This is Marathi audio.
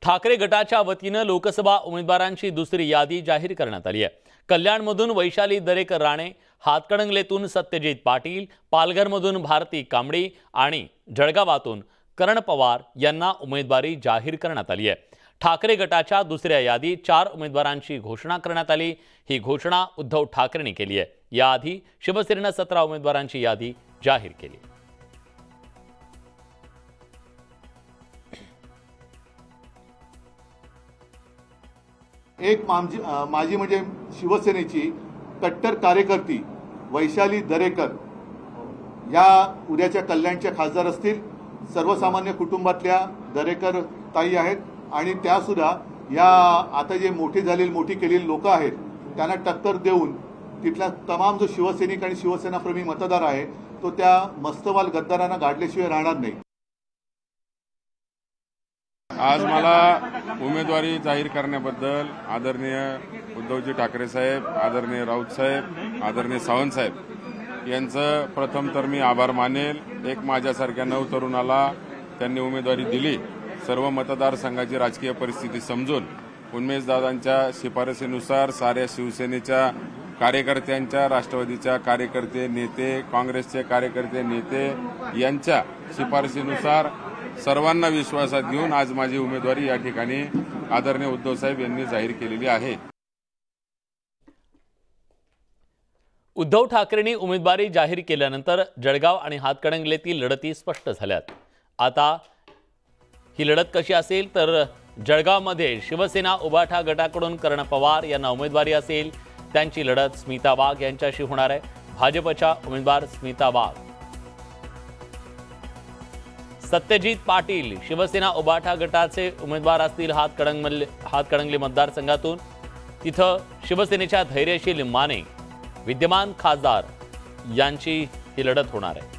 ठाकरे गटाच्या वतीनं लोकसभा उमेदवारांची दुसरी यादी जाहीर करण्यात आली आहे। कल्याणमधून वैशाली दरेकर राणे, हातकणंगलेतून सत्यजित पाटील, पालघरमधून भारती कांबडी आणि जळगावातून करण पवार यांना उमेदवारी जाहीर करण्यात आली आहे। ठाकरे गटाच्या दुसऱ्या यादीत 4 उमेदवारांची घोषणा करण्यात आली। ही घोषणा उद्धव ठाकरेंनी केली आहे। याआधी शिवसेनेने 17 उमेदवारांची यादी जाहीर केली। एक माजी म्हणजे शिवसेनेची कट्टर कार्यकर्ती वैशाली दरेकर या उद्याच्या कल्याणच्या खासदार असतील। सर्वसामान्य कुटुंबातल्या दरेकर ताई आहेत आणि त्या सुद्धा या आता जे मोठी केलेली लोक आहेत त्यांना टक्कर देऊन तिथला तमाम जो शिवसैनिक आणि शिवसेनाप्रेमी मतदार आहे तो त्या मस्तवाल गद्दारांना गाडल्याशिवाय राहणार नाही। आज मला उमेदवारी जाहीर करण्याबद्दल आदरणीय उद्धवजी ठाकरे साहेब, आदरणीय राऊत साहेब, आदरणीय सावंत साहेब यांचं प्रथम तर मी आभार मानेल। एक माझ्यासारख्या नवतरुणाला त्यांनी उमेदवारी दिली। सर्व मतदारसंघाची राजकीय परिस्थिती समजून उन्मेषदादांच्या शिफारसीनुसार साऱ्या शिवसेनेच्या कार्यकर्त्यांच्या, राष्ट्रवादीच्या कार्यकर्ते नेते, काँग्रेसचे कार्यकर्ते नेते यांच्या शिफारसीनुसार सर्वांना विश्वासात घेऊन आज माझी उमेदवारी या ठिकाणी आदरणीय उद्धव साहेब यांनी जाहीर केलेली आहे। उद्धव ठाकरेंनी उमेदवारी जाहीर केल्यानंतर जळगाव आणि हातकणंगलेतील लढती स्पष्ट झाल्यात। आता ही लढत कशी असेल तर जळगावमध्ये शिवसेना उभाठा गटाकडून करण पवार यांना उमेदवारी असेल। त्यांची लढत स्मिता वाघ यांच्याशी होणार आहे। भाजपच्या उमेदवार स्मिता वाघ, सत्यजित पाटील शिवसेना उभाठा गटाचे उमेदवार असतील हातकणंगले मतदारसंघातून। तिथं शिवसेनेच्या धैर्यशील माने विद्यमान खासदार यांची ही लढत होणार आहे।